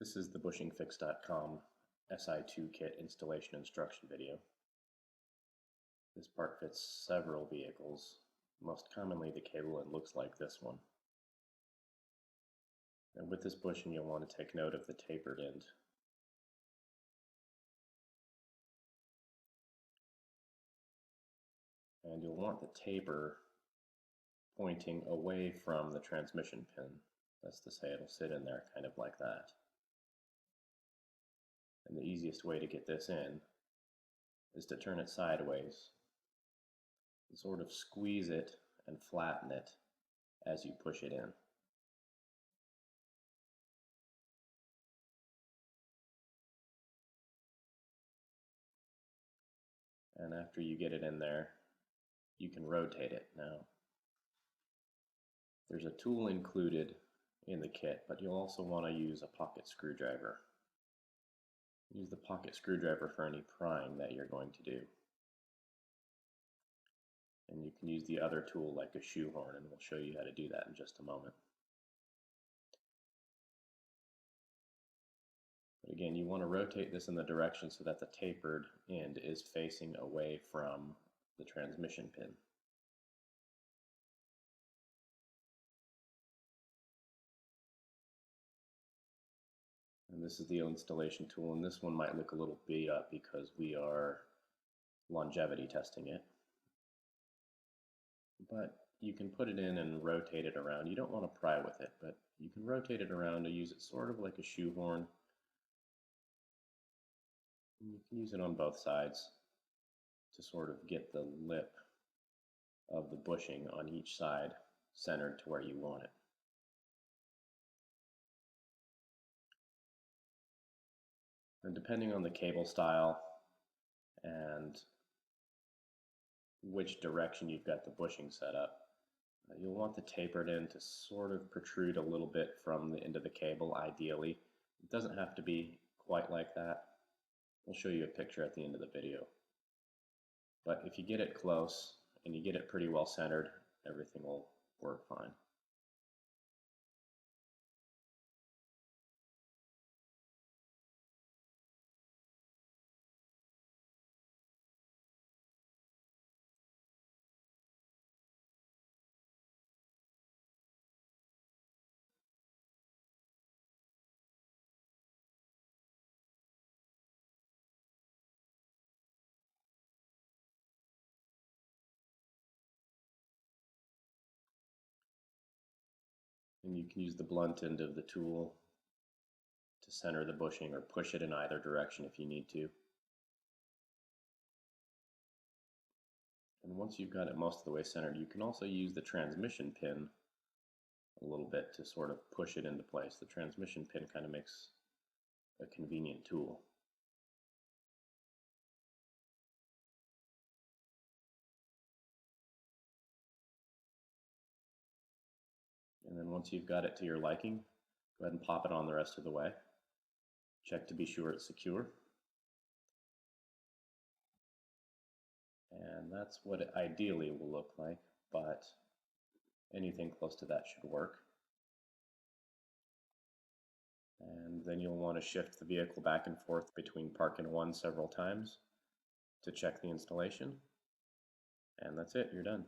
This is the bushingfix.com SI2 kit installation instruction video. This part fits several vehicles. Most commonly the cable end looks like this one. And with this bushing you'll want to take note of the tapered end. And you'll want the taper pointing away from the transmission pin. That's to say it'll sit in there kind of like that. And the easiest way to get this in is to turn it sideways and sort of squeeze it and flatten it as you push it in. And after you get it in there, you can rotate it. Now, there's a tool included in the kit, but you'll also want to use a pocket screwdriver. Use the pocket screwdriver for any prying that you're going to do. And you can use the other tool like a shoehorn, and we'll show you how to do that in just a moment. But again, you want to rotate this in the direction so that the tapered end is facing away from the transmission pin. And this is the installation tool, and this one might look a little beat up because we are longevity testing it. But you can put it in and rotate it around. You don't want to pry with it, but you can rotate it around to use it sort of like a shoehorn. And you can use it on both sides to sort of get the lip of the bushing on each side centered to where you want it. And depending on the cable style and which direction you've got the bushing set up, you'll want the tapered end to sort of protrude a little bit from the end of the cable, ideally. It doesn't have to be quite like that. We'll show you a picture at the end of the video. But if you get it close and you get it pretty well centered, everything will work fine. And you can use the blunt end of the tool to center the bushing or push it in either direction if you need to. And once you've got it most of the way centered, you can also use the transmission pin a little bit to sort of push it into place. The transmission pin kind of makes a convenient tool. And then once you've got it to your liking, go ahead and pop it on the rest of the way. Check to be sure it's secure. And that's what it ideally will look like, but anything close to that should work. And then you'll want to shift the vehicle back and forth between park and one several times to check the installation. And that's it, you're done.